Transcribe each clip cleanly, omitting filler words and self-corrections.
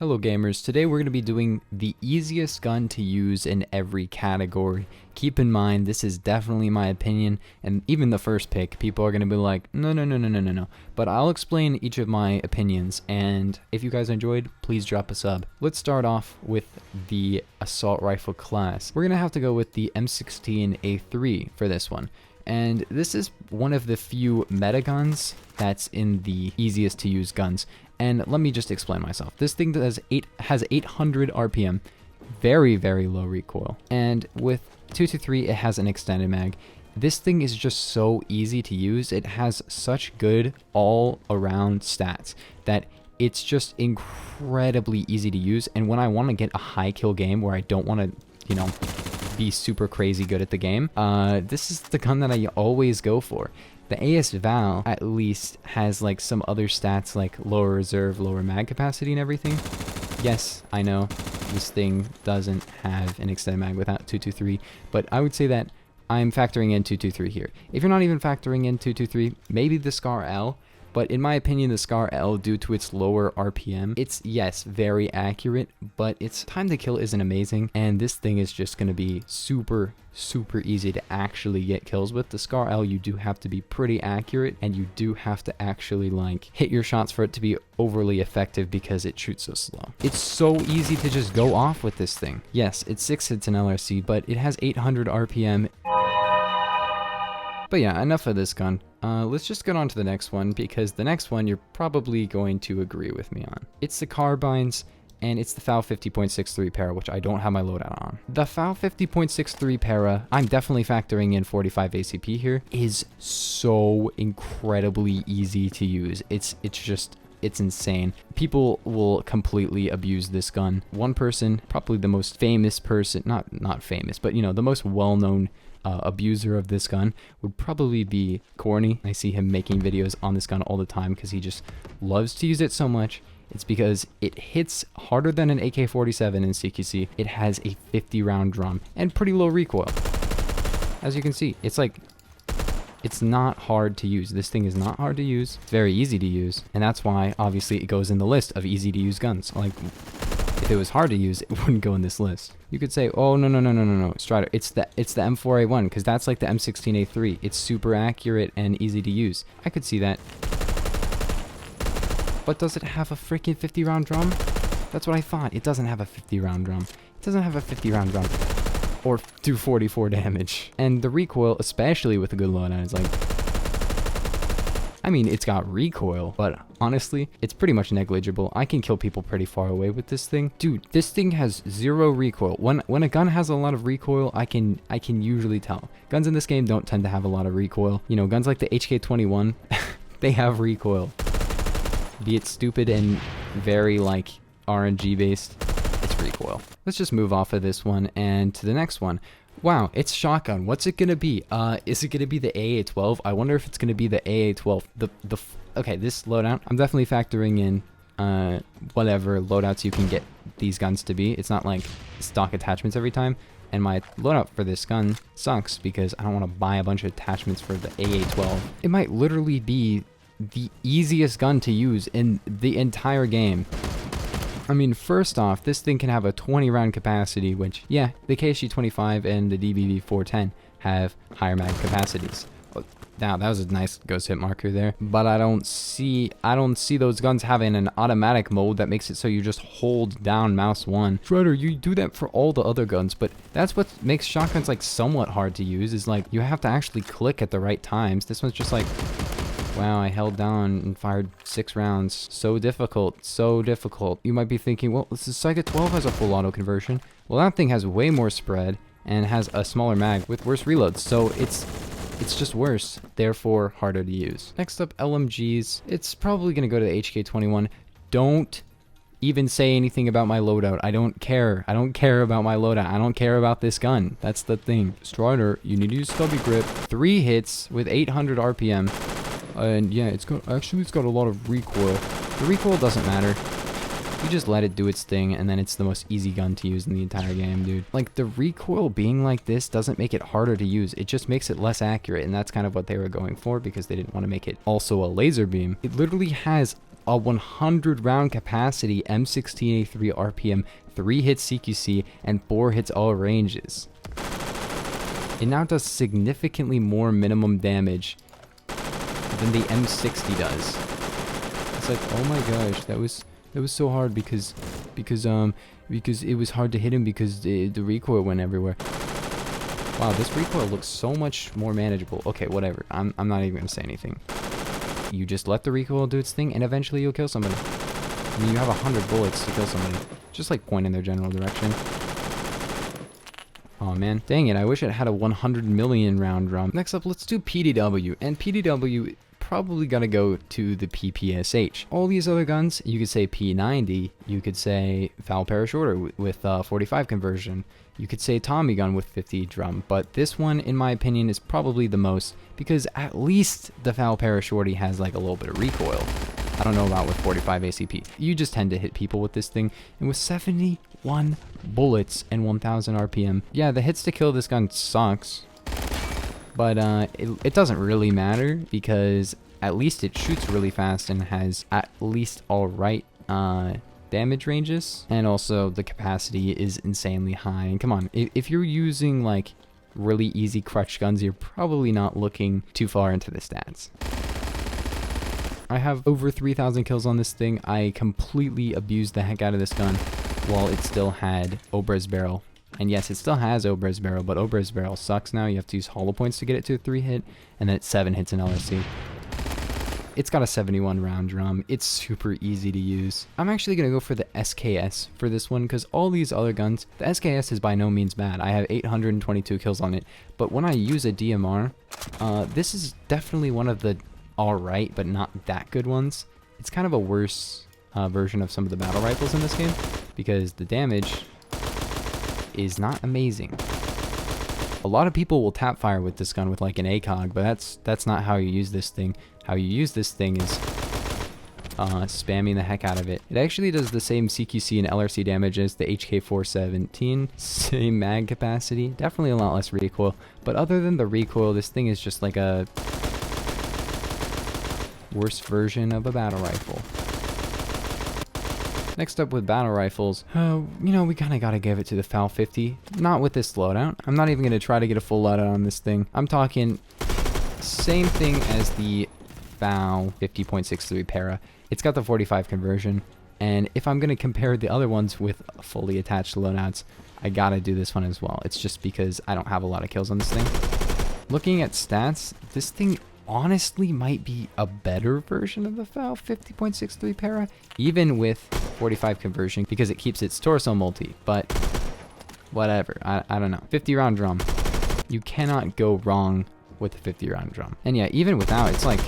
Hello gamers, today we're going to be doing the easiest gun to use in every category. Keep in mind, this is definitely my opinion, and even the first pick, people are going to be like, no. But I'll explain each of my opinions, and if you guys enjoyed, please drop a sub. Let's start off with the assault rifle class. We're going to have to go with the M16A3 for this one. And this is one of the few meta guns that's in the easiest to use guns. And let me just explain myself. This thing has 800 RPM, very low recoil. And with 223, it has an extended mag. This thing is just so easy to use. It has such good all-around stats that it's just incredibly easy to use. And when I want to get a high kill game where I don't want to, be super crazy good at the game, this is the gun that I always go for. The AS Val at least has like some other stats like lower reserve, lower mag capacity and everything. Yes, I know this thing doesn't have an extended mag without 223, but I would say that I'm factoring in 223 here. If you're not even factoring in 223, maybe the Scar L. But in my opinion, the Scar L, due to its lower RPM, it's, yes, very accurate, but its time to kill isn't amazing, and this thing is just going to be super easy to actually get kills with. The Scar L, you do have to be pretty accurate, and you do have to actually, hit your shots for it to be overly effective because it shoots so slow. It's so easy to just go off with this thing. Yes, it's 6 hits in LRC, but it has 800 RPM. But yeah, enough of this gun. Let's just get on to the next one, because the next one you're probably going to agree with me on. It's the Carbines, and it's the FAL 50.63 para, which I don't have my loadout on. The FAL 50.63 para, I'm definitely factoring in 45 ACP here, is so incredibly easy to use. It's insane. People will completely abuse this gun. One person, probably the most famous person, not famous, but the most well-known abuser of this gun would probably be Corny. I see him making videos on this gun all the time because he just loves to use it so much. It's because it hits harder than an AK-47 in CQC. It has a 50 round drum and pretty low recoil. As you can see, it's not hard to use. This thing is not hard to use. It's very easy to use, and that's why obviously it goes in the list of easy to use guns. Like, if it was hard to use, it wouldn't go in this list. You could say, oh, no, Strider, it's the M4A1, because that's like the M16A3. It's super accurate and easy to use. I could see that. But does it have a freaking 50 round drum? That's what I thought. It doesn't have a 50 round drum. It doesn't have a 50 round drum. Or 244 damage. And the recoil, especially with a good loadout, is like, I mean, it's got recoil, but honestly, it's pretty much negligible. I can kill people pretty far away with this thing. Dude, this thing has 0 recoil. When a gun has a lot of recoil, I can usually tell. Guns in this game don't tend to have a lot of recoil. Guns like the HK21, they have recoil. Be it stupid and very RNG based, it's recoil. Let's just move off of this one and to the next one. Wow, it's shotgun. What's it gonna be? Is it gonna be the AA-12? I wonder if it's gonna be the AA-12. Okay, this loadout, I'm definitely factoring in whatever loadouts you can get these guns to be. It's not like stock attachments every time. And my loadout for this gun sucks because I don't want to buy a bunch of attachments for the AA-12. It might literally be the easiest gun to use in the entire game. I mean, first off, this thing can have a 20 round capacity, which, yeah, the KSG-25 and the DBV-410 have higher mag capacities. Now, that was a nice ghost hit marker there, but I don't see those guns having an automatic mode that makes it so you just hold down mouse 1. Shredder, you do that for all the other guns, but that's what makes shotguns somewhat hard to use, is you have to actually click at the right times. This one's just wow, I held down and fired 6 rounds. So difficult, so difficult. You might be thinking, well, this is Psychic 12 has a full auto conversion. Well, that thing has way more spread and has a smaller mag with worse reloads, so it's just worse, therefore harder to use. Next up, LMGs. It's probably going to go to the HK21. Don't even say anything about my loadout. I don't care. I don't care about my loadout. I don't care about this gun. That's the thing. Strider, you need to use stubby grip. 3 hits with 800 RPM. And yeah, it's got a lot of recoil. The recoil doesn't matter. You just let it do its thing, and then it's the most easy gun to use in the entire game, dude. The recoil being like this doesn't make it harder to use. It just makes it less accurate, and that's kind of what they were going for because they didn't want to make it also a laser beam. It literally has a 100 round capacity M16A3 RPM, 3 hits CQC, and 4 hits all ranges. It now does significantly more minimum damage than the M60 does. It's like, oh my gosh, that was so hard because it was hard to hit him because the recoil went everywhere. Wow, this recoil looks so much more manageable. Okay, whatever. I'm not even gonna say anything. You just let the recoil do its thing, and eventually you'll kill somebody. I mean, you have 100 bullets to kill somebody. Just like point in their general direction. Oh man, dang it! I wish it had a 100 million round drum. Next up, let's do PDW, and PDW probably gotta go to the PPSH. All these other guns, you could say P90, you could say foul parachuter with 45 conversion, you could say Tommy gun with 50 drum, but this one, in my opinion, is probably the most, because at least the foul parachuter has like a little bit of recoil. I don't know about with 45 ACP. You just tend to hit people with this thing, and with 71 bullets and 1000 RPM, yeah, the hits to kill this gun sucks. But it doesn't really matter because at least it shoots really fast and has at least alright damage ranges. And also the capacity is insanely high. And come on, if you're using like really easy crutch guns, you're probably not looking too far into the stats. I have over 3,000 kills on this thing. I completely abused the heck out of this gun while it still had Obrez barrel. And yes, it still has Obrez barrel, but Obrez barrel sucks now. You have to use hollow points to get it to a 3 hit, and then it's 7 hits in LRC. It's got a 71 round drum. It's super easy to use. I'm actually going to go for the SKS for this one, because all these other guns, the SKS is by no means bad. I have 822 kills on it, but when I use a DMR, this is definitely one of the alright, but not that good ones. It's kind of a worse version of some of the battle rifles in this game, because the damage is not amazing. A lot of people will tap fire with this gun with like an ACOG, but that's not how you use this thing. How you use this thing is spamming the heck out of it. It actually does the same CQC and LRC damage as the HK417, same mag capacity, definitely a lot less recoil, but other than the recoil, this thing is just like a worse version of a battle rifle. Next up with battle rifles, you know, we kind of got to give it to the FAL 50. Not with this loadout. I'm not even going to try to get a full loadout on this thing. I'm talking same thing as the FAL 50.63 para. It's got the 45 conversion. And if I'm going to compare the other ones with fully attached loadouts, I got to do this one as well. It's just because I don't have a lot of kills on this thing. Looking at stats, this thing honestly might be a better version of the FAL 50.63 para, even with 45 conversion, because it keeps its torso multi, but whatever, I don't know. 50 round drum, you cannot go wrong with the 50 round drum. And yeah, even without, it's like,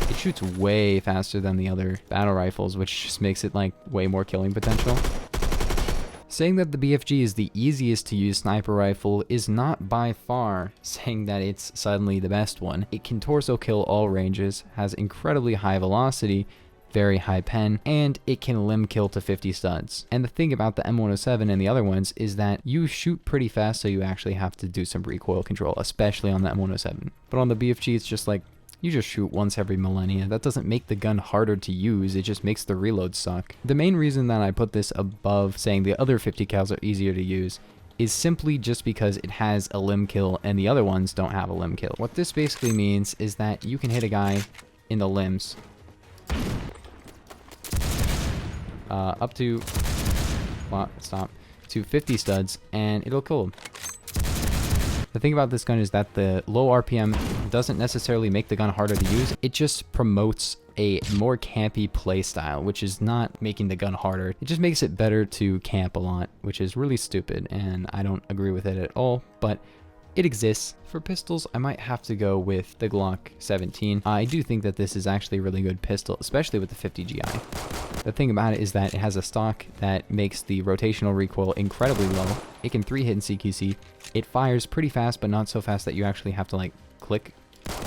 it shoots way faster than the other battle rifles, which just makes it like way more killing potential. Saying that the BFG is the easiest to use sniper rifle is not by far saying that it's suddenly the best one. It can torso kill all ranges, has incredibly high velocity, very high pen, and it can limb kill to 50 studs. And the thing about the M107 and the other ones is that you shoot pretty fast, so you actually have to do some recoil control, especially on the M107. But on the BFG, it's just like, you just shoot once every millennia. That doesn't make the gun harder to use, it just makes the reload suck. The main reason that I put this above saying the other 50 cals are easier to use is simply just because it has a limb kill and the other ones don't have a limb kill. What this basically means is that you can hit a guy in the limbs up to, well, stop, to 50 studs and it'll kill him. The thing about this gun is that the low RPM doesn't necessarily make the gun harder to use. It just promotes a more campy playstyle, which is not making the gun harder. It just makes it better to camp a lot, which is really stupid, and I don't agree with it at all, but it exists. For pistols, I might have to go with the Glock 17. I do think that this is actually a really good pistol, especially with the 50 GI. The thing about it is that it has a stock that makes the rotational recoil incredibly low. It can 3 hit in CQC. It fires pretty fast, but not so fast that you actually have to like click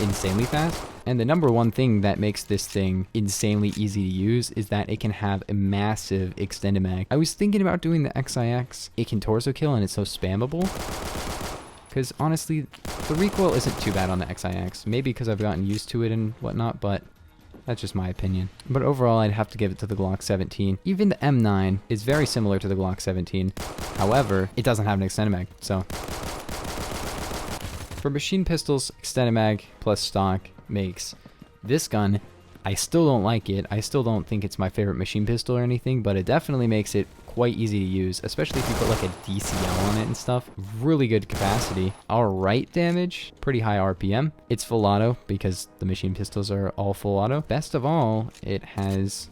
insanely fast. And the number one thing that makes this thing insanely easy to use is that it can have a massive extended mag. I was thinking about doing the XIX. It can torso kill and it's so spammable. Because honestly, the recoil isn't too bad on the XIX. Maybe because I've gotten used to it and whatnot, but That's just my opinion. But overall, I'd have to give it to the Glock 17. Even the M9 is very similar to the Glock 17. However, it doesn't have an extended mag, so. For machine pistols, extended mag plus stock makes this gun. I still don't like it. I still don't think it's my favorite machine pistol or anything, but it definitely makes it quite easy to use, especially if you put like a DCL on it and stuff. Really good capacity. Alright damage, pretty high RPM. It's full auto because the machine pistols are all full auto. Best of all, it has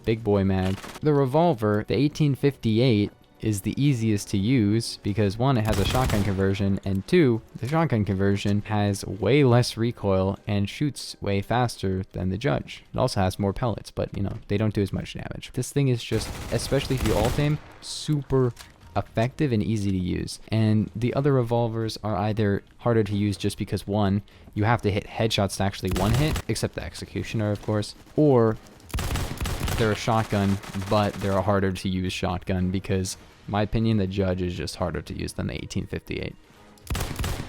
big boy mag. The revolver, the 1858, is the easiest to use because one, it has a shotgun conversion, and two, the shotgun conversion has way less recoil and shoots way faster than the Judge. It also has more pellets, but you know, they don't do as much damage. This thing is just, especially if you alt aim, super effective and easy to use. And the other revolvers are either harder to use just because one, you have to hit headshots to actually one hit, except the Executioner of course, or they're a shotgun, but they're a harder to use shotgun because, in my opinion, the Judge is just harder to use than the 1858.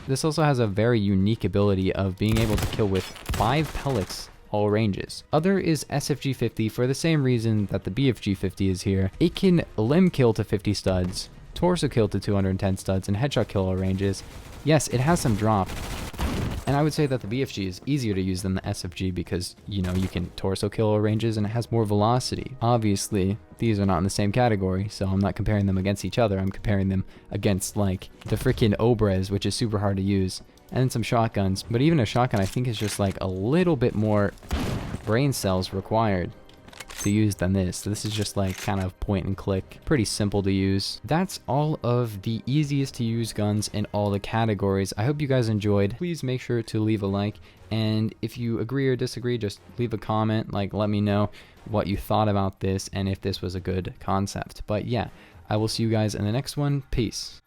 This also has a very unique ability of being able to kill with 5 pellets all ranges. Other is SFG50 for the same reason that the BFG50 is here. It can limb kill to 50 studs, torso kill to 210 studs, and headshot kill all ranges. Yes, it has some drop. And I would say that the BFG is easier to use than the SFG because, you know, you can torso kill all ranges and it has more velocity. Obviously, these are not in the same category, so I'm not comparing them against each other. I'm comparing them against, like, the freaking Obres, which is super hard to use, and some shotguns. But even a shotgun, I think, is just, like, a little bit more brain cells required to use than this. So this is just like kind of point and click, pretty simple to use. That's all of the easiest to use guns in all the categories. I hope you guys enjoyed. Please make sure to leave a like, and if you agree or disagree, just leave a comment, like let me know what you thought about this and if this was a good concept. But yeah, I will see you guys in the next one. Peace.